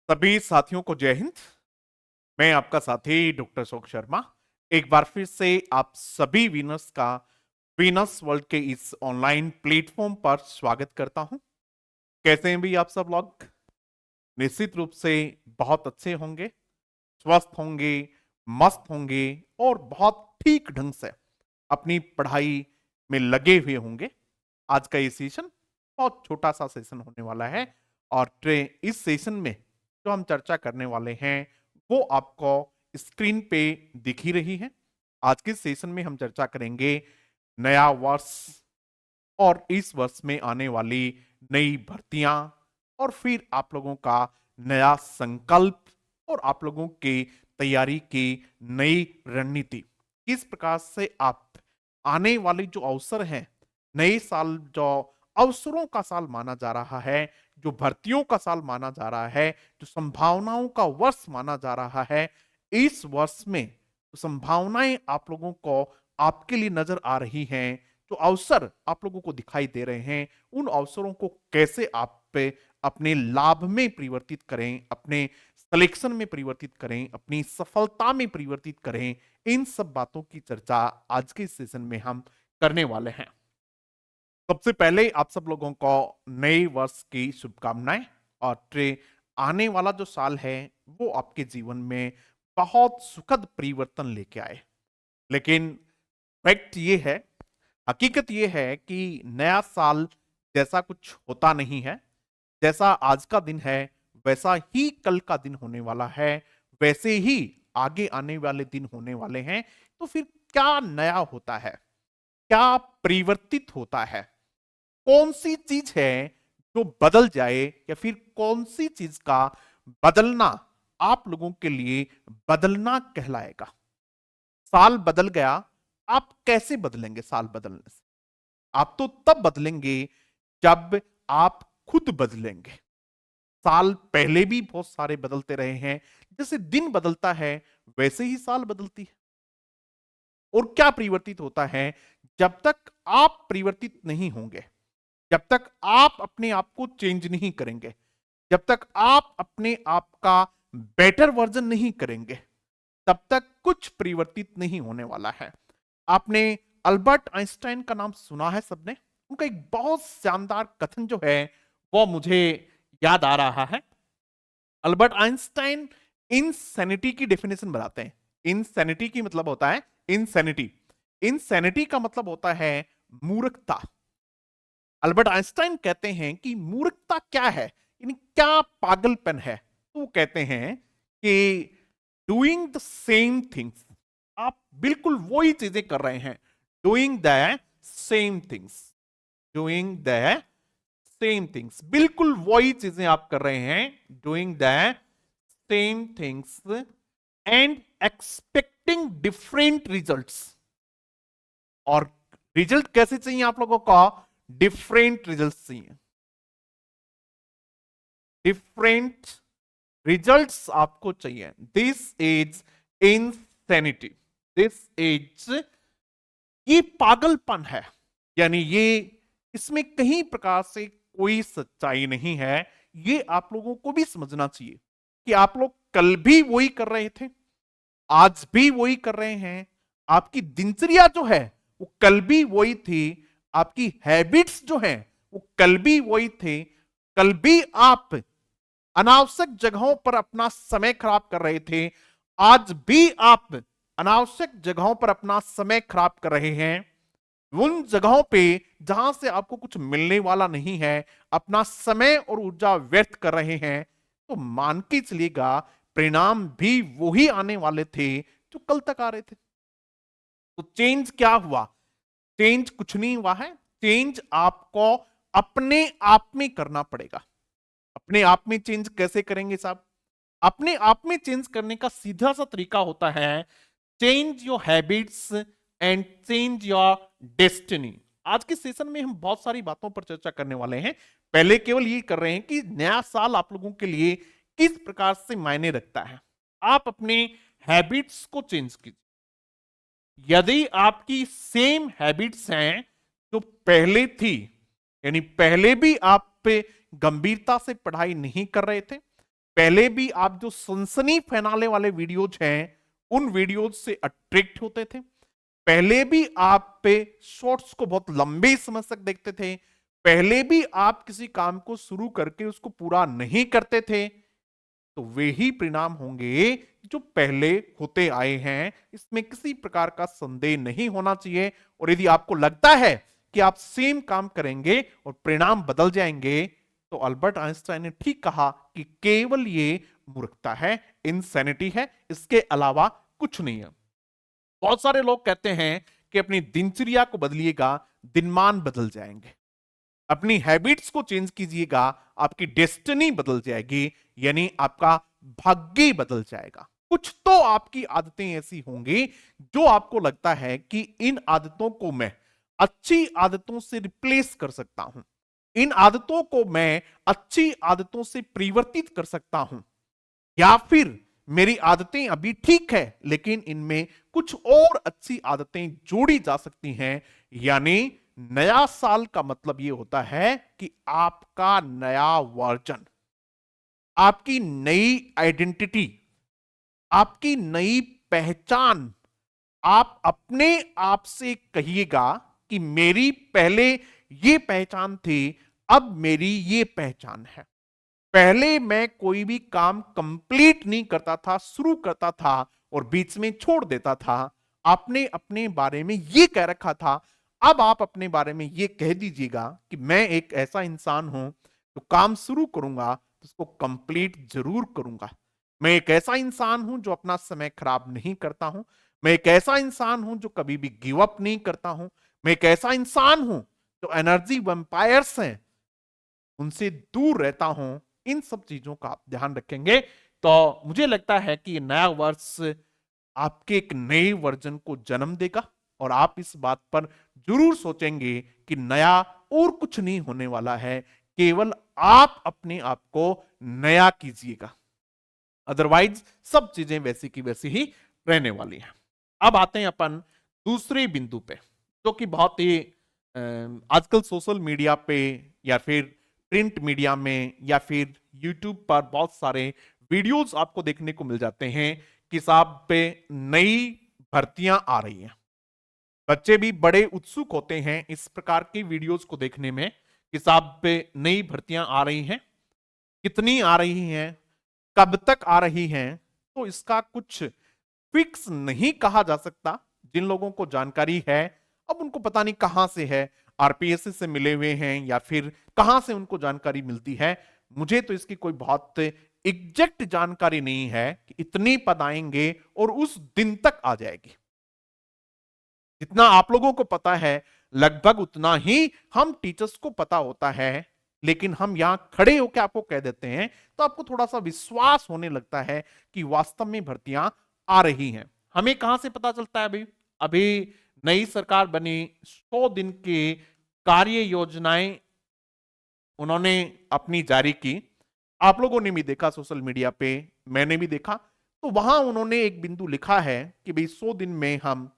सभी साथियों को जय हिंद। मैं आपका साथी डॉक्टर अशोक शर्मा एक बार फिर से आप सभी विनर्स का विनर्स वर्ल्ड के इस ऑनलाइन प्लेटफॉर्म पर स्वागत करता हूं। कैसे हैं भी आप सब लोग? निश्चित रूप से बहुत अच्छे होंगे, स्वस्थ होंगे, मस्त होंगे और बहुत ठीक ढंग से अपनी पढ़ाई में लगे हुए होंगे। आज का ये सेशन बहुत छोटा सा सेशन होने वाला है और इस सेशन में जो हम चर्चा करने वाले हैं वो आपको स्क्रीन पे दिख ही रही है। आज के सेशन में हम चर्चा करेंगे नया वर्ष और इस वर्ष में आने वाली नई भर्तियां और फिर आप लोगों का नया संकल्प और आप लोगों की तैयारी की नई रणनीति। किस प्रकार से आप आने वाले जो अवसर हैं, नए साल जो अवसरों का साल माना जा रहा है, जो भर्तियों का साल माना जा रहा है, जो संभावनाओं का वर्ष माना जा रहा है, इस वर्ष में संभावनाएं आप लोगों को आपके लिए नजर आ रही हैं, जो अवसर आप लोगों को दिखाई दे रहे हैं, उन अवसरों को कैसे आप पे अपने लाभ में परिवर्तित करें, अपने सिलेक्शन में परिवर्तित करें, अपनी सफलता में परिवर्तित करें, इन सब बातों की चर्चा आज के सेशन में हम करने वाले हैं। सबसे पहले आप सब लोगों को नए वर्ष की शुभकामनाएं और आने वाला जो साल है वो आपके जीवन में बहुत सुखद परिवर्तन लेके आए। लेकिन फैक्ट ये है, हकीकत ये है कि नया साल जैसा कुछ होता नहीं है। जैसा आज का दिन है वैसा ही कल का दिन होने वाला है, वैसे ही आगे आने वाले दिन होने वाले हैं। तो फिर क्या नया होता है, क्या परिवर्तित होता है, कौन सी चीज है जो बदल जाए, या फिर कौन सी चीज का बदलना आप लोगों के लिए बदलना कहलाएगा? साल बदल गया, आप कैसे बदलेंगे? साल बदलने से आप तो तब बदलेंगे जब आप खुद बदलेंगे। साल पहले भी बहुत सारे बदलते रहे हैं, जैसे दिन बदलता है वैसे ही साल बदलती है। और क्या परिवर्तित होता है? जब तक आप परिवर्तित नहीं होंगे, जब तक आप अपने आप को चेंज नहीं करेंगे, जब तक आप अपने आप का बेटर वर्जन नहीं करेंगे, तब तक कुछ परिवर्तित नहीं होने वाला है। आपने अल्बर्ट आइंस्टाइन का नाम सुना है सबने? उनका एक बहुत शानदार कथन जो है वो मुझे याद आ रहा है। अल्बर्ट आइंस्टाइन इनसैनिटी की डेफिनेशन बताते हैं। इनसैनिटी की मतलब होता है इनसैनिटी। इनसैनिटी का मतलब होता है मूर्खता। अल्बर्ट आइंस्टाइन कहते हैं कि मूर्खता क्या है, यानी क्या पागलपन है। तो वो कहते हैं कि डूइंग द सेम थिंग्स, आप बिल्कुल वही चीजें कर रहे हैं। Doing the same things, doing the same things, बिल्कुल वही चीजें आप कर रहे हैं। Doing the same things and expecting different results. और रिजल्ट कैसे चाहिए आप लोगों को? डिफरेंट रिजल्ट चाहिए, डिफरेंट रिजल्ट्स आपको चाहिए। This is insanity, this is, ये पागलपन है। यानी ये, इसमें कहीं प्रकार से कोई सच्चाई नहीं है। ये आप लोगों को भी समझना चाहिए कि आप लोग कल भी वही कर रहे थे, आज भी वही कर रहे हैं। आपकी दिनचर्या जो है वो कल भी वही थी, आपकी हैबिट्स जो हैं वो कल भी वही थे। कल भी आप अनावश्यक जगहों पर अपना समय खराब कर रहे थे, आज भी आप अनावश्यक जगहों पर अपना समय खराब कर रहे हैं। उन जगहों पे जहां से आपको कुछ मिलने वाला नहीं है, अपना समय और ऊर्जा व्यर्थ कर रहे हैं। तो मान के चलिएगा परिणाम भी वही आने वाले थे जो कल तक आ रहे थे। तो चेंज क्या हुआ? चेंज कुछ नहीं हुआ है। चेंज आपको अपने आप में करना पड़ेगा। अपने आप में चेंज कैसे करेंगे साहब? अपने आप में चेंज करने का सीधा सा तरीका होता है change your habits and change your destiny. आज के सेशन में हम बहुत सारी बातों पर चर्चा करने वाले हैं। पहले केवल ये कर रहे हैं कि नया साल आप लोगों के लिए किस प्रकार से मायने रखता है। आप अपने हैबिट्स को चेंज कीजिए। यदि आपकी सेम हैबिट्स हैं जो पहले थी, यानी पहले भी आप पे गंभीरता से पढ़ाई नहीं कर रहे थे, पहले भी आप जो सनसनी फैलाने वाले वीडियोज हैं उन वीडियोज से अट्रैक्ट होते थे। पहले भी आप पे शॉर्ट्स को बहुत लंबे समय तक देखते थे। पहले भी आप किसी काम को शुरू करके उसको पूरा नहीं करते थे। तो वे ही परिणाम होंगे जो पहले होते आए हैं, इसमें किसी प्रकार का संदेह नहीं होना चाहिए। और यदि आपको लगता है कि आप सेम काम करेंगे और परिणाम बदल जाएंगे, तो अल्बर्ट आइंस्टाइन ने ठीक कहा कि केवल ये मूर्खता है, इनसैनिटी है, इसके अलावा कुछ नहीं है। बहुत सारे लोग कहते हैं कि अपनी दिनचर्या को बदलिएगा, दिनमान बदल जाएंगे। अपनी हैबिट्स को चेंज कीजिएगा, आपकी डेस्टिनी बदल जाएगी, यानी आपका भाग्य बदल जाएगा। कुछ तो आपकी आदतें ऐसी होंगी जो आपको लगता है कि इन आदतों को मैं अच्छी आदतों से रिप्लेस कर सकता हूं, इन आदतों को मैं अच्छी आदतों से परिवर्तित कर सकता हूं, या फिर मेरी आदतें अभी ठीक है लेकिन इनमें कुछ और अच्छी आदतें जोड़ी जा सकती हैं। यानी नया साल का मतलब यह होता है कि आपका नया वर्जन, आपकी नई आइडेंटिटी, आपकी नई पहचान। आप अपने आप से कहिएगा कि मेरी पहले ये पहचान थी, अब मेरी ये पहचान है। पहले मैं कोई भी काम कंप्लीट नहीं करता था, शुरू करता था और बीच में छोड़ देता था। आपने अपने बारे में ये कह रखा था, अब आप अपने बारे में ये कह दीजिएगा कि मैं एक ऐसा इंसान हूं जो काम शुरू करूंगा तो उसको कंप्लीट जरूर करूंगा। मैं एक ऐसा इंसान हूं जो अपना समय खराब नहीं करता हूं। मैं एक ऐसा इंसान हूं जो कभी भी गिव अप नहीं करता हूं। मैं एक ऐसा इंसान हूं जो एनर्जी वैम्पायर्स हैं उनसे दूर रहता हूं। इन सब चीजों का आप ध्यान रखेंगे तो मुझे लगता है कि नया वर्ष आपके एक नए वर्जन को जन्म देगा और आप इस बात पर जरूर सोचेंगे कि नया और कुछ नहीं होने वाला है, केवल आप अपने आप को नया कीजिएगा। अदरवाइज सब चीजें वैसी की वैसी ही रहने वाली हैं। अब आते हैं अपन दूसरे बिंदु पे, जो कि बहुत ही आजकल सोशल मीडिया पे या फिर प्रिंट मीडिया में या फिर यूट्यूब पर बहुत सारे वीडियोस आपको देखने को मिल जाते हैं कि साहब पे नई भर्तियां आ रही हैं। बच्चे भी बड़े उत्सुक होते हैं इस प्रकार की वीडियोस को देखने में कि साहब पे नई भर्तियां आ रही हैं, कितनी आ रही हैं, कब तक आ रही हैं। तो इसका कुछ फिक्स नहीं कहा जा सकता। जिन लोगों को जानकारी है, अब उनको पता नहीं कहां से है, आरपीएससी से मिले हुए हैं या फिर कहां से उनको जानकारी मिलती है। मुझे तो इसकी कोई बहुत एग्जैक्ट जानकारी नहीं है कि इतनी पद आएंगे और उस दिन तक आ जाएगी। जितना आप लोगों को पता है लगभग उतना ही हम टीचर्स को पता होता है। लेकिन हम यहां खड़े होकर आपको कह देते हैं तो आपको थोड़ा सा विश्वास होने लगता है कि वास्तव में भर्तियां आ रही हैं। हमें कहां से पता चलता है? अभी अभी नई सरकार बनी, 100 दिन की कार्य योजनाएं उन्होंने अपनी जारी की। आप लोगों ने भी देखा सोशल मीडिया पे, मैंने भी देखा। तो वहां उन्होंने एक बिंदु लिखा है कि भाई 100 दिन में हम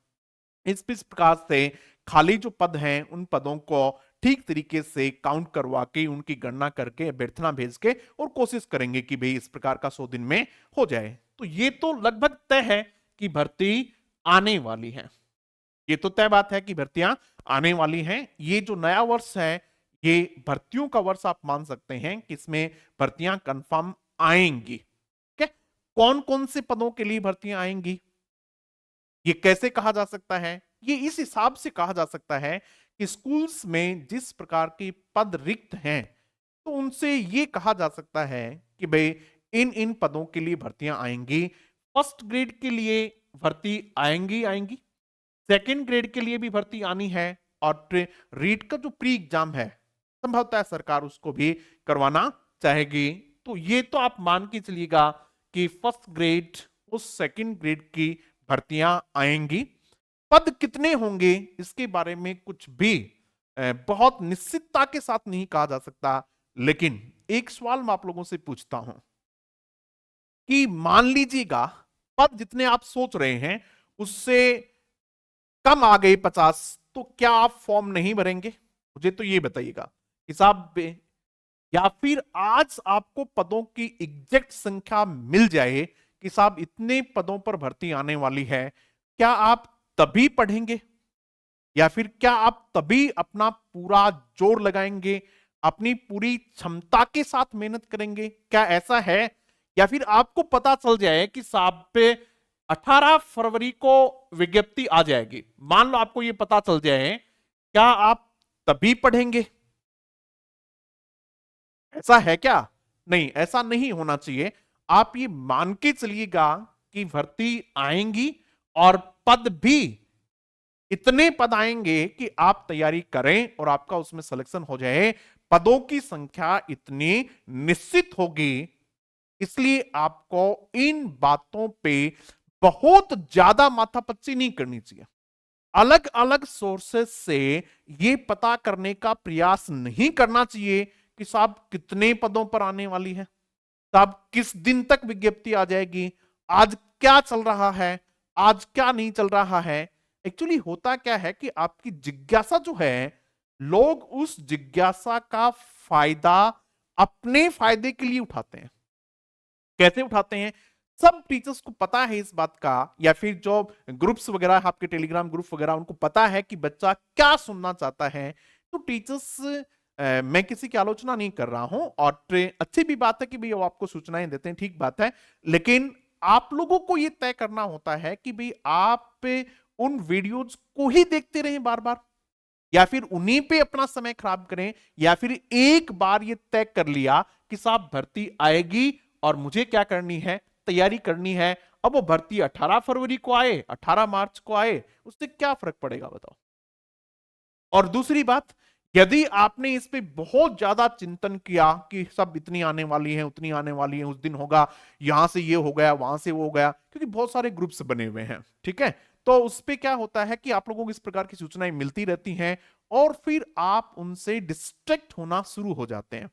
इस प्रकार से खाली जो पद हैं उन पदों को ठीक तरीके से काउंट करवा के उनकी गणना करके अभ्यर्थना भेज के और कोशिश करेंगे कि भाई इस प्रकार का 100 दिन में हो जाए। तो ये तो लगभग तय है कि भर्ती आने वाली है। ये तो तय बात है कि भर्तियां आने वाली हैं। ये जो नया वर्ष है ये भर्तियों का वर्ष आप मान सकते हैं कि इसमें भर्तियां कंफर्म आएंगी। ठीक है, कौन कौन से पदों के लिए भर्तियां आएंगी, ये कैसे कहा जा सकता है? ये इस हिसाब से कहा जा सकता है कि स्कूल्स में जिस प्रकार के पद रिक्त हैं तो उनसे ये कहा जा सकता है कि भाई इन इन पदों के लिए भर्तियां आएंगी। फर्स्ट ग्रेड के लिए भर्ती आएंगी, सेकंड ग्रेड के लिए भी भर्ती आनी है और रीट का जो प्री एग्जाम है संभवतः सरकार उसको भी करवाना चाहेगी। तो ये तो आप मान के चलिएगा कि फर्स्ट ग्रेड और सेकंड ग्रेड की भर्तियां आएंगी। पद कितने होंगे इसके बारे में कुछ भी बहुत निश्चितता के साथ नहीं कहा जा सकता। लेकिन एक सवाल मैं आप लोगों से पूछता हूं कि मान लीजिएगा पद जितने आप सोच रहे हैं उससे कम आ गए 50, तो क्या आप फॉर्म नहीं भरेंगे? मुझे तो ये बताइएगा। हिसाब या फिर आज आपको पदों की एग्जैक्ट संख्या मिल जाए कि साहब इतने पदों पर भर्ती आने वाली है, क्या आप तभी पढ़ेंगे? या फिर क्या आप तभी अपना पूरा जोर लगाएंगे, अपनी पूरी क्षमता के साथ मेहनत करेंगे? क्या ऐसा है? या फिर आपको पता चल जाए कि साहब पे 18 फरवरी को विज्ञप्ति आ जाएगी, मान लो आपको ये पता चल जाए, क्या आप तभी पढ़ेंगे? ऐसा है क्या? नहीं, ऐसा नहीं होना चाहिए। आप ये मान के चलिएगा कि भर्ती आएंगी और पद भी इतने पद आएंगे कि आप तैयारी करें और आपका उसमें सिलेक्शन हो जाए। पदों की संख्या इतनी निश्चित होगी, इसलिए आपको इन बातों पे बहुत ज्यादा माथापच्ची नहीं करनी चाहिए। अलग अलग सोर्सेस से ये पता करने का प्रयास नहीं करना चाहिए कि साहब कितने पदों पर आने वाली है, साहब किस दिन तक विज्ञप्ति आ जाएगी, आज क्या चल रहा है, आज क्या नहीं चल रहा है। एक्चुअली होता क्या है कि आपकी जिज्ञासा जो है, लोग उस जिज्ञासा का फायदा अपने फायदे के लिए उठाते हैं। कैसे उठाते हैं? सब टीचर्स को पता है इस बात का, या फिर जो ग्रुप्स वगैरह आपके टेलीग्राम ग्रुप वगैरह, उनको पता है कि बच्चा क्या सुनना चाहता है। तो टीचर्स, मैं किसी की आलोचना नहीं कर रहा हूं, और अच्छी भी बात है कि भाई वो आपको सूचनाएं देते हैं, ठीक बात है। लेकिन आप लोगों को यह तय करना होता है कि भाई आप उन वीडियोज को ही देखते रहें बार बार, या फिर उन्हीं पे अपना समय खराब करें, या फिर एक बार ये तय कर लिया कि साहब भर्ती आएगी और मुझे क्या करनी है, तैयारी करनी है। अब वो भर्ती 18 फरवरी को आए, 18 मार्च को आए, उससे क्या फर्क पड़ेगा बताओ? और दूसरी बात, यदि आपने इस पे बहुत ज्यादा चिंतन किया कि सब इतनी आने वाली है, उतनी आने वाली है, उस दिन होगा, यहां से ये हो गया, वहां से वो हो गया, क्योंकि बहुत सारे ग्रुप्स बने हुए हैं, ठीक है। तो उस पे क्या होता है कि आप लोगों को इस प्रकार की सूचनाएं मिलती रहती हैं, और फिर आप उनसे डिस्ट्रैक्ट होना शुरू हो जाते हैं।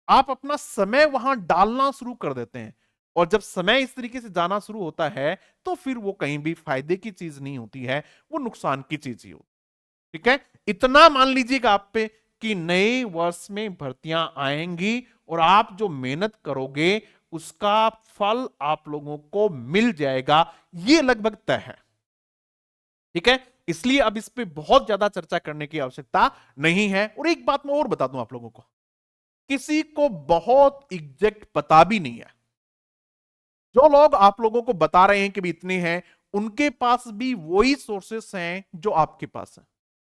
आप अपना समय वहां डालना शुरू कर देते हैं, और जब समय इस तरीके से जाना शुरू होता है, तो फिर वो कहीं भी फायदे की चीज नहीं होती है, वो नुकसान की चीज ही होती है। ठीक है, इतना मान लीजिएगा आप पे कि नए वर्ष में भर्तियां आएंगी, और आप जो मेहनत करोगे उसका फल आप लोगों को मिल जाएगा, ये लगभग तय है। ठीक है, इसलिए अब इस पे बहुत ज्यादा चर्चा करने की आवश्यकता नहीं है। और एक बात मैं और बता दूं आप लोगों को, किसी को बहुत एग्जैक्ट पता भी नहीं है। जो लोग आप लोगों को बता रहे हैं कि भी इतने हैं, उनके पास भी वही सोर्सेस हैं जो आपके पास है।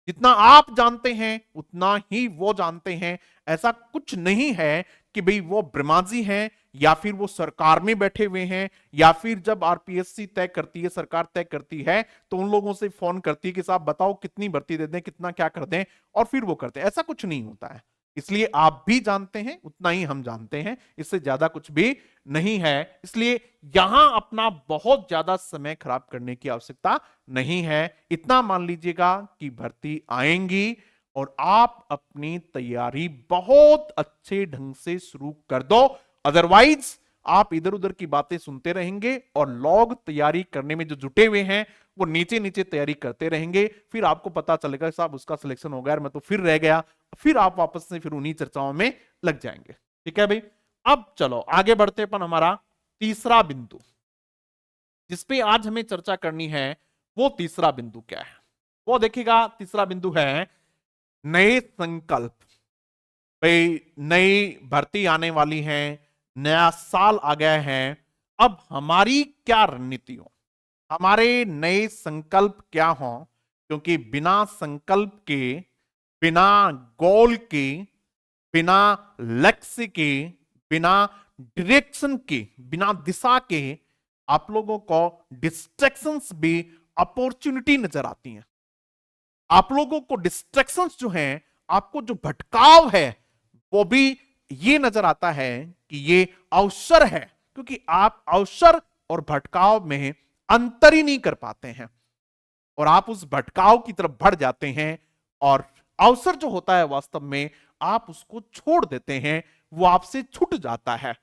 जितना आप जानते हैं उतना ही वो जानते हैं। ऐसा कुछ नहीं है कि भाई वो ब्रह्माजी हैं, या फिर वो सरकार में बैठे हुए हैं, या फिर जब आरपीएससी तय करती है, सरकार तय करती है, तो उन लोगों से फोन करती है कि साहब बताओ कितनी भर्ती दे दें, कितना क्या कर दें, और फिर वो करते हैं। ऐसा कुछ नहीं होता है। इसलिए आप भी जानते हैं उतना ही हम जानते हैं, इससे ज्यादा कुछ भी नहीं है। इसलिए यहां अपना बहुत ज्यादा समय खराब करने की आवश्यकता नहीं है। इतना मान लीजिएगा कि भर्ती आएंगी, और आप अपनी तैयारी बहुत अच्छे ढंग से शुरू कर दो। अदरवाइज आप इधर उधर की बातें सुनते रहेंगे, और लोग तैयारी करने में जो जुटे हुए हैं वो नीचे नीचे तैयारी करते रहेंगे। फिर आपको पता चलेगा साहब उसका सिलेक्शन हो गया, मैं तो फिर रह गया। फिर आप वापस से फिर उन्हीं चर्चाओं में लग जाएंगे। ठीक है भाई, अब चलो आगे बढ़ते अपन हमारा तीसरा बिंदु, जिसपे आज हमें चर्चा करनी है। वो तीसरा बिंदु क्या है? वो देखिएगा, तीसरा बिंदु है नए संकल्प। भाई नई भर्ती आने वाली है, नया साल आ गया है, अब हमारी क्या रणनीति हो, हमारे नए संकल्प क्या हो। क्योंकि बिना संकल्प के, बिना गोल के, बिना लक्ष्य के, बिना डायरेक्शन के, बिना दिशा के, आप लोगों को डिस्ट्रैक्शंस भी अपॉर्चुनिटी नजर आती हैं। आप लोगों को डिस्ट्रैक्शंस जो हैं, आपको जो भटकाव है, वो भी ये नजर आता है कि ये अवसर है। क्योंकि आप अवसर और भटकाव में अंतर ही नहीं कर पाते हैं, और आप उस भटकाव की तरफ बढ़ जाते हैं, और अवसर जो होता है वास्तव में आप उसको छोड़ देते हैं, वो आपसे छूट जाता है।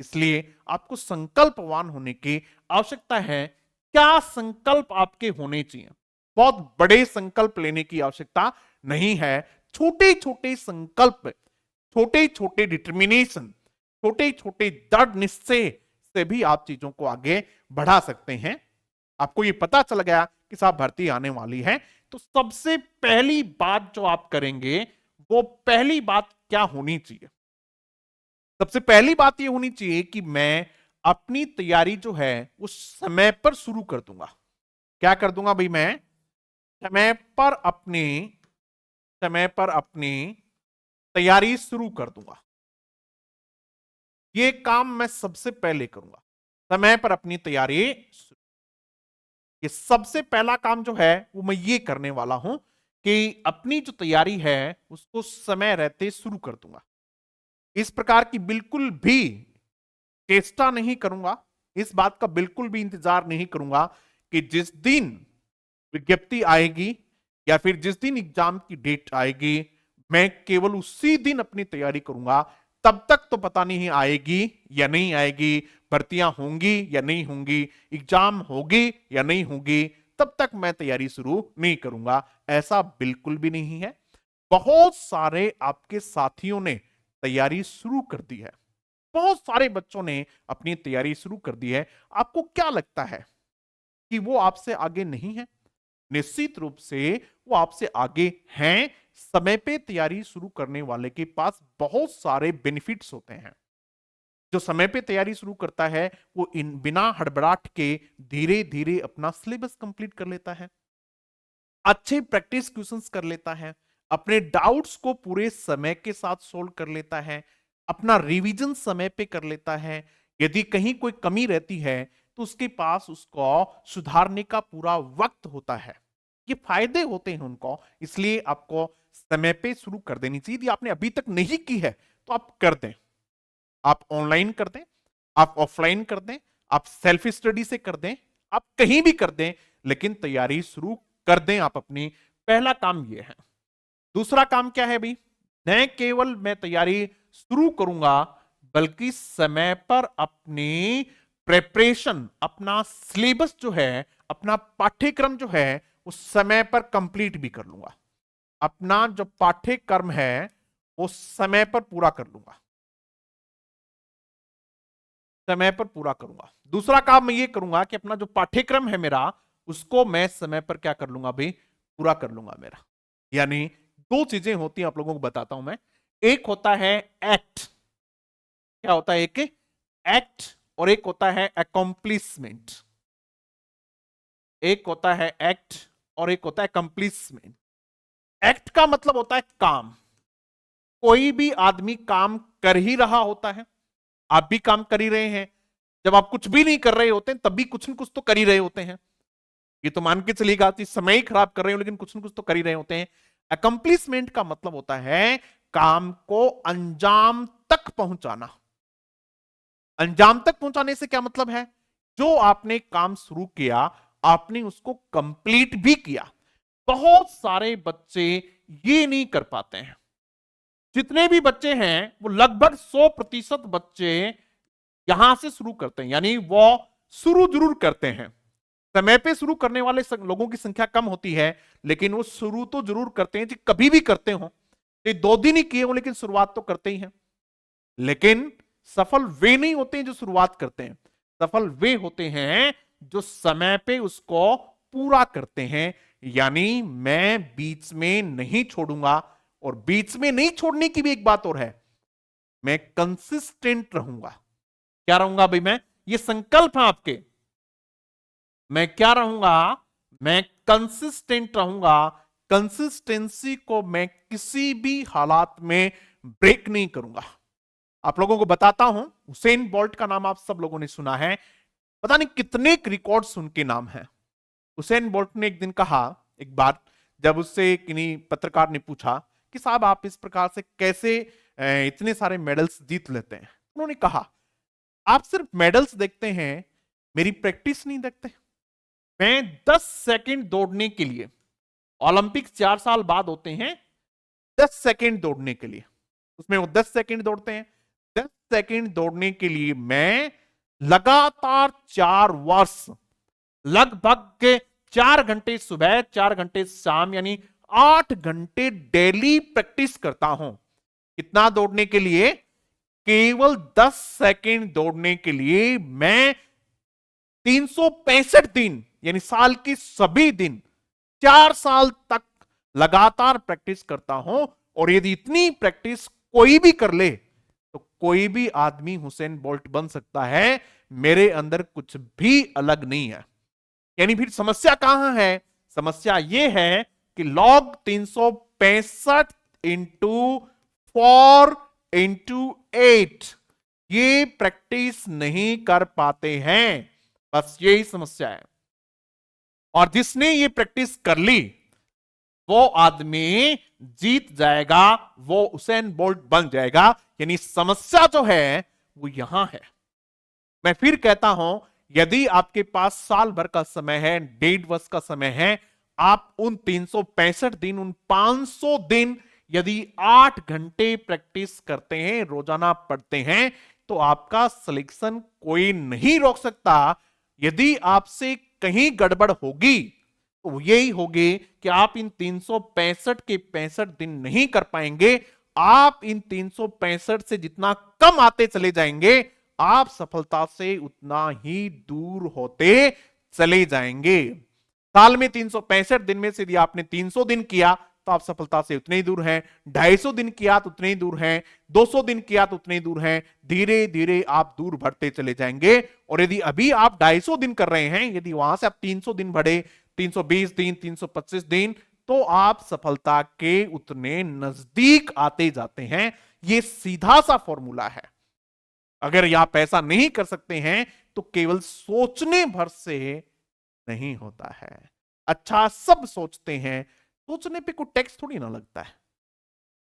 इसलिए आपको संकल्पवान होने की आवश्यकता है। क्या संकल्प आपके होने चाहिए? बहुत बड़े संकल्प लेने की आवश्यकता नहीं है। छोटे छोटे संकल्प, छोटे छोटे डिटर्मिनेशन, छोटे छोटे दृढ़ निश्चय से भी आप चीजों को आगे बढ़ा सकते हैं। आपको ये पता चल गया कि साहब भर्ती आने वाली है, तो सबसे पहली बात जो आप करेंगे वो पहली बात क्या होनी चाहिए? सबसे पहली बात ये होनी चाहिए कि मैं अपनी तैयारी जो है वो समय पर शुरू कर दूंगा। क्या कर दूंगा भाई? मैं समय पर अपनी समय पर अपनी तैयारी शुरू कर दूंगा। ये काम मैं सबसे पहले करूंगा, समय पर अपनी तैयारी। ये सबसे पहला काम जो है वो मैं ये करने वाला हूं कि अपनी जो तैयारी है उसको समय रहते शुरू कर दूंगा। इस प्रकार की बिल्कुल भी चेष्टा नहीं करूंगा, इस बात का बिल्कुल भी इंतजार नहीं करूंगा कि जिस दिन विज्ञप्ति आएगी या फिर जिस दिन एग्जाम की डेट आएगी मैं केवल उसी दिन अपनी तैयारी करूंगा। तब तक तो पता नहीं आएगी या नहीं आएगी, भर्तियां होंगी या नहीं होंगी, एग्जाम होगी या नहीं होगी, तब तक मैं तैयारी शुरू नहीं करूंगा। ऐसा बिल्कुल भी नहीं है। बहुत सारे आपके साथियों ने तैयारी शुरू कर दी है, बहुत सारे बच्चों ने अपनी तैयारी शुरू कर दी है। आपको क्या लगता है कि वो आपसे आगे नहीं है? निश्चित रूप से वो आपसे आगे हैं। समय पे तैयारी शुरू करने वाले के पास बहुत सारे बेनिफिट्स होते हैं। जो समय पे तैयारी शुरू करता है वो इन बिना हड़बड़ाहट के धीरे धीरे अपना सिलेबस कंप्लीट कर लेता है, अच्छे प्रैक्टिस क्वेश्चंस कर लेता है, अपने डाउट्स को पूरे समय के साथ सोल्व कर लेता है, अपना रिवीजन समय पे कर लेता है। यदि कहीं कोई कमी रहती है तो उसके पास उसको सुधारने का पूरा वक्त होता है। ये फायदे होते हैं उनको, इसलिए आपको समय पे शुरू कर देनी चाहिए। यदि आपने अभी तक नहीं की है तो आप कर दें। आप ऑनलाइन कर दें, आप ऑफलाइन कर दें, आप सेल्फ स्टडी से कर दें, आप कहीं भी कर दें, लेकिन तैयारी शुरू कर दें आप अपनी। पहला काम यह है। दूसरा काम क्या है भाई? न केवल मैं तैयारी शुरू करूंगा बल्कि समय पर अपनी प्रेपरेशन, अपना सिलेबस जो है, अपना पाठ्यक्रम जो है उस समय पर कंप्लीट भी कर लूंगा। अपना जो पाठ्यक्रम है वो समय पर पूरा कर लूंगा, समय पर पूरा करूंगा। दूसरा काम मैं ये करूंगा कि अपना जो पाठ्यक्रम है मेरा उसको मैं समय पर क्या कर लूंगा भाई? पूरा कर लूंगा मेरा। यानी दो चीजें होती हैं, आप लोगों को बताता हूं मैं। एक होता है एक्ट, क्या होता है? एक एक्ट और एक होता है अकॉम्प्लिशमेंट। एक होता है एक्ट और एक होता है अकॉम्प्लिशमेंट। एक्ट का मतलब होता है काम। कोई भी आदमी काम कर ही रहा होता है, आप भी काम कर ही रहे हैं। जब आप कुछ भी नहीं कर रहे होते हैं तब भी कुछ न कुछ तो कर ही रहे होते हैं। ये तो मान के चलिएगा कि समय ही खराब कर रहे हो लेकिन कुछ न कुछ तो कर ही रहे होते हैं। अकम्प्लिशमेंट का मतलब होता है काम को अंजाम तक पहुंचाना। अंजाम तक पहुंचाने से क्या मतलब है? जो आपने काम शुरू किया आपने उसको कंप्लीट भी किया। बहुत सारे बच्चे ये नहीं कर पाते हैं। जितने भी बच्चे हैं वो लगभग 100% बच्चे यहां से शुरू करते हैं, यानी वो शुरू जरूर करते हैं। समय पे शुरू करने वाले लोगों की संख्या कम होती है, लेकिन वो शुरू तो जरूर करते हैं। जी कभी भी करते हो, ये 2 दिन ही किए हो लेकिन शुरुआत तो करते ही हैं। लेकिन सफल वे नहीं होते हैं जो शुरुआत करते हैं, सफल वे होते हैं जो समय पे उसको पूरा करते हैं। यानी मैं बीच में नहीं छोड़ूंगा, और बीच में नहीं छोड़ने की भी एक बात और है, मैं कंसिस्टेंट रहूंगा। क्या रहूंगा भाई? मैं, ये संकल्प है आपके, मैं क्या रहूंगा? मैं कंसिस्टेंट रहूंगा। कंसिस्टेंसी को मैं किसी भी हालात में ब्रेक नहीं करूंगा। आप लोगों को बताता हूं, हुसैन बोल्ट का नाम आप सब लोगों ने सुना है, पता नहीं कितने रिकॉर्ड्स उनके नाम हैं। हुसैन बोल्ट ने एक दिन कहा, एक बार जब उससे किन्हीं पत्रकार ने पूछा कि साहब आप इस प्रकार से कैसे इतने सारे मेडल्स जीत लेते हैं? उन्होंने कहा आप सिर्फ मेडल्स देखते हैं, मेरी प्रैक्टिस नहीं देखते। मैं 10 सेकंड दौड़ने के लिए, ओलंपिक्स 4 साल बाद होते हैं, 10 सेकंड दौड़ने के लिए, उसमें वो 10 सेकंड दौड़ते हैं। 10 सेकंड दौड़ने के लिए मैं लगातार 4 वर्ष, लगभग के 4 घंटे सुबह 4 घंटे शाम, यानी 8 घंटे डेली प्रैक्टिस करता हूं। कितना दौड़ने के लिए? केवल 10 सेकंड दौड़ने के लिए मैं 365 दिन यानी साल की सभी दिन 4 साल तक लगातार प्रैक्टिस करता हूं। और यदि इतनी प्रैक्टिस कोई भी कर ले तो कोई भी आदमी हुसैन बोल्ट बन सकता है। मेरे अंदर कुछ भी अलग नहीं है। यानी फिर समस्या कहां है? समस्या यह है कि लॉग 365 इंटू 4 इंटू 8 ये प्रैक्टिस नहीं कर पाते हैं। बस यही समस्या है। और जिसने ये प्रैक्टिस कर ली वो आदमी जीत जाएगा, वो हुसैन बोल्ट बन जाएगा। यानी समस्या जो है वो यहां है। मैं फिर कहता हूं, यदि आपके पास साल भर का समय है, 1.5 वर्ष का समय है, आप उन 365 दिन, उन 500 दिन यदि 8 घंटे प्रैक्टिस करते हैं, रोजाना पढ़ते हैं, तो आपका सिलेक्शन कोई नहीं रोक सकता। यदि आपसे कहीं गड़बड़ होगी तो यही होगी कि आप इन 365 के 65 दिन नहीं कर पाएंगे। आप इन 365 से जितना कम आते चले जाएंगे, आप सफलता से उतना ही दूर होते चले जाएंगे। साल में 365 दिन में से यदि आपने 300 दिन किया तो आप सफलता से उतने ही दूर हैं। 250 दिन किया तो उतने ही दूर हैं। 200 दिन किया तो उतने ही दूर हैं। धीरे धीरे आप दूर बढ़ते चले जाएंगे। और यदि अभी आप 250 दिन कर रहे हैं, यदि वहां से आप 300 दिन बढ़े, 320 दिन, 325 दिन, तो आप सफलता के उतने नजदीक आते जाते हैं। यह सीधा सा फॉर्मूला है। अगर आप ऐसा नहीं कर सकते हैं तो केवल सोचने भर से नहीं होता है। अच्छा, सब सोचते हैं, सोचने पे कोई टैक्स थोड़ी ना लगता है,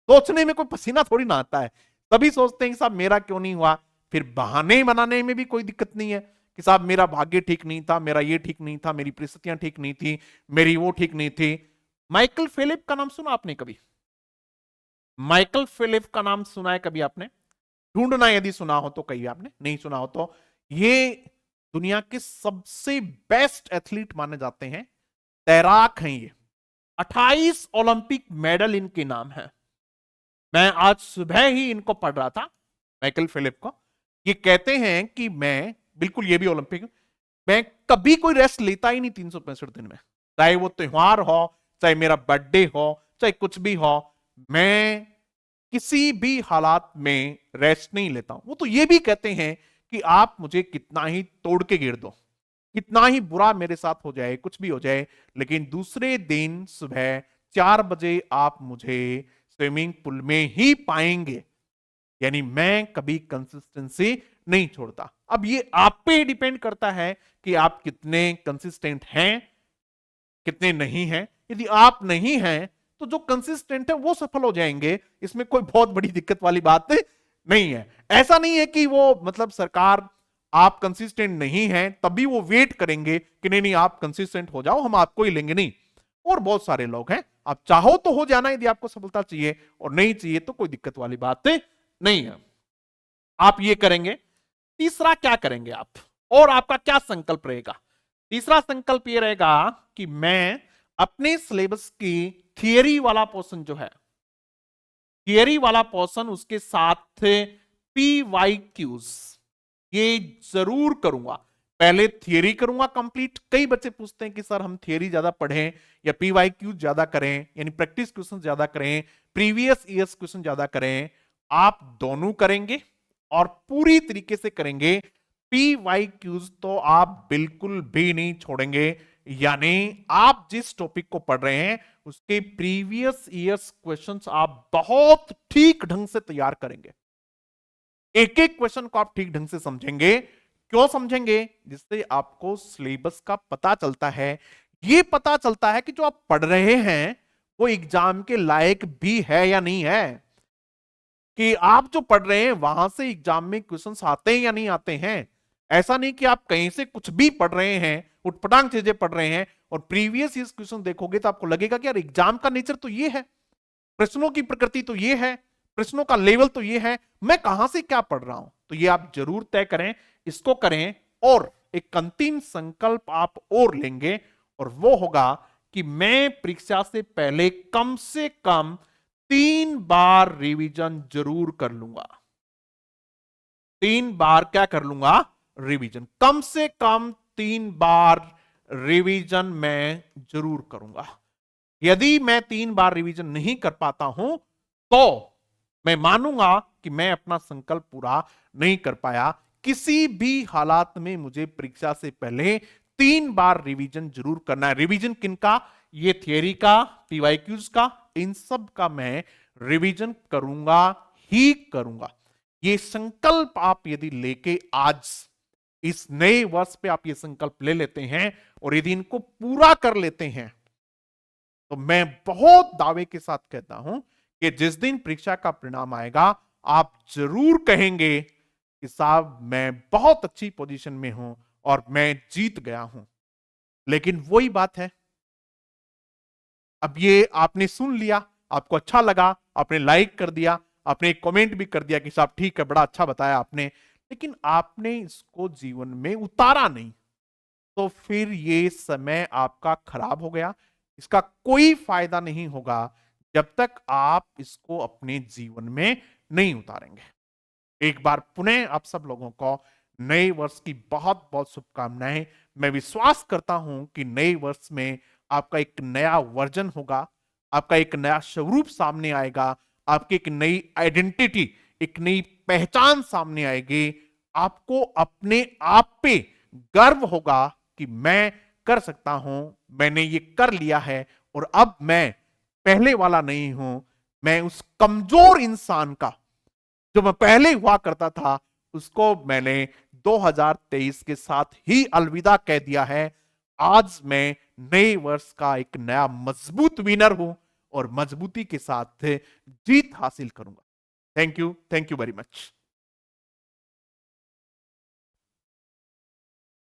सोचने में कोई पसीना थोड़ी ना आता है। तभी सोचते हैं कि साहब मेरा क्यों नहीं हुआ। फिर बहाने बनाने में भी कोई दिक्कत नहीं है कि साहब मेरा भाग्य ठीक नहीं था, मेरा ये ठीक नहीं था, मेरी परिस्थितियां ठीक नहीं थी, मेरी वो ठीक नहीं थी। माइकल फिलिप का नाम सुना आपने कभी? माइकल फिलिप का नाम सुना है कभी आपने? ढूंढना, यदि सुना हो तो कहीं आपने, नहीं सुना हो तो ये दुनिया के सबसे बेस्ट एथलीट माने जाते हैं, तैराक हैं ये। 28 ओलंपिक मेडल इनके नाम है। मैं आज सुबह ही इनको पढ़ रहा था, माइकल फिलिप को। ये कहते हैं कि मैं, बिल्कुल ये भी ओलंपिक, मैं कभी कोई रेस्ट लेता ही नहीं 365 दिन में। चाहे वो त्योहार हो, चाहे मेरा बर्थडे हो, चाहे कुछ भी हो, मैं किसी भी हालात में रेस्ट नहीं लेता हूं। वो तो ये भी कहते हैं कि आप मुझे कितना ही तोड़ के गिर दो, कितना ही बुरा मेरे साथ हो जाए, कुछ भी हो जाए, लेकिन दूसरे दिन सुबह 4 बजे आप मुझे स्विमिंग पूल में ही पाएंगे। यानी मैं कभी कंसिस्टेंसी नहीं छोड़ता। अब ये आप पे डिपेंड करता है कि आप कितने कंसिस्टेंट हैं, कितने नहीं हैं। यदि आप नहीं हैं तो जो कंसिस्टेंट है वो सफल हो जाएंगे। इसमें कोई बहुत बड़ी दिक्कत वाली बात नहीं है। ऐसा नहीं है कि वो मतलब सरकार, आप कंसिस्टेंट नहीं हैं तभी वो वेट करेंगे कि नहीं नहीं आप कंसिस्टेंट हो जाओ, हम आपको ही लेंगे, नहीं। और बहुत सारे लोग हैं, आप चाहो तो हो जाना यदि आपको सफलता चाहिए, और नहीं चाहिए तो कोई दिक्कत वाली बात नहीं है। आप ये करेंगे। तीसरा क्या करेंगे आप, और आपका क्या संकल्प रहेगा? तीसरा संकल्प ये रहेगा कि मैं अपने सिलेबस की थियरी वाला पोर्शन जो है, थियरी वाला पोर्शन, उसके साथ PYQs ये जरूर करूंगा। पहले थियरी करूंगा कंप्लीट। कई बच्चे पूछते हैं कि सर हम थियरी ज्यादा पढ़ें या PYQ ज्यादा करें, यानी प्रैक्टिस क्वेश्चन ज्यादा करें, प्रीवियस ईयर्स क्वेश्चन ज्यादा करें। आप दोनों करेंगे और पूरी तरीके से करेंगे। PYQs तो आप बिल्कुल भी नहीं छोड़ेंगे। यानी आप जिस टॉपिक को पढ़ रहे हैं उसके प्रीवियस ईयर्स क्वेश्चंस आप बहुत ठीक ढंग से तैयार करेंगे। एक एक क्वेश्चन को आप ठीक ढंग से समझेंगे। क्यों समझेंगे? जिससे आपको सिलेबस का पता चलता है। ये पता चलता है कि जो आप पढ़ रहे हैं वो एग्जाम के लायक भी है या नहीं है, कि आप जो पढ़ रहे हैं वहां से एग्जाम में क्वेश्चंस आते हैं या नहीं आते हैं। ऐसा नहीं कि आप कहीं से कुछ भी पढ़ रहे हैं, उठपटांग चीजें पढ़ रहे हैं, और प्रीवियस ईयर क्वेश्चन देखोगे तो आपको लगेगा कि यार एग्जाम का नेचर तो ये है, प्रश्नों की प्रकृति तो ये है, प्रश्नों का लेवल तो ये है, मैं कहां से क्या पढ़ रहा हूं। तो ये आप जरूर तय करें, इसको करें। और एक अंतिम संकल्प आप और लेंगे, और वो होगा कि मैं परीक्षा से पहले कम से कम 3 बार रिवीजन जरूर कर लूंगा। 3 बार क्या कर लूंगा? रिवीजन। कम से कम 3 बार रिवीजन मैं जरूर करूंगा। यदि मैं 3 बार रिवीजन नहीं कर पाता हूं तो मैं मानूंगा कि मैं अपना संकल्प पूरा नहीं कर पाया। किसी भी हालात में मुझे परीक्षा से पहले 3 बार रिवीजन जरूर करना है। रिवीजन किनका? ये थियरी का, पीवाईक्यूज का, इन सब का मैं रिवीजन करूंगा ही करूंगा। ये संकल्प आप यदि लेके आज इस नए वर्ष पे आप ये संकल्प ले लेते हैं और यदि इनको पूरा कर लेते हैं तो मैं बहुत दावे के साथ कहता हूं कि जिस दिन परीक्षा का परिणाम आएगा आप जरूर कहेंगे कि साहब मैं बहुत अच्छी पोजीशन में हूं और मैं जीत गया हूं। लेकिन वही बात है, अब ये आपने सुन लिया, आपको अच्छा लगा, आपने लाइक कर दिया, आपने एक कमेंट भी कर दिया कि साहब ठीक है, बड़ा अच्छा बताया आपने, लेकिन आपने इसको जीवन में उतारा नहीं, तो फिर ये समय आपका खराब हो गया। इसका कोई फायदा नहीं होगा जब तक आप इसको अपने जीवन में नहीं उतारेंगे। एक बार पुनः आप सब लोगों को नए वर्ष की बहुत बहुत शुभकामनाएं। मैं विश्वास करता हूं कि नए वर्ष में आपका एक नया वर्जन होगा, आपका एक नया स्वरूप सामने आएगा, आपकी एक नई आइडेंटिटी, एक नई पहचान सामने आएगी। आपको अपने आप पे गर्व होगा कि मैं कर सकता हूं, मैंने ये कर लिया है और अब मैं पहले वाला नहीं हूं। मैं उस कमजोर इंसान का जो मैं पहले हुआ करता था उसको मैंने 2023 के साथ ही अलविदा कह दिया है। आज मैं नए वर्ष का एक नया मजबूत विनर हूं और मजबूती के साथ जीत हासिल करूंगा। Thank you very much.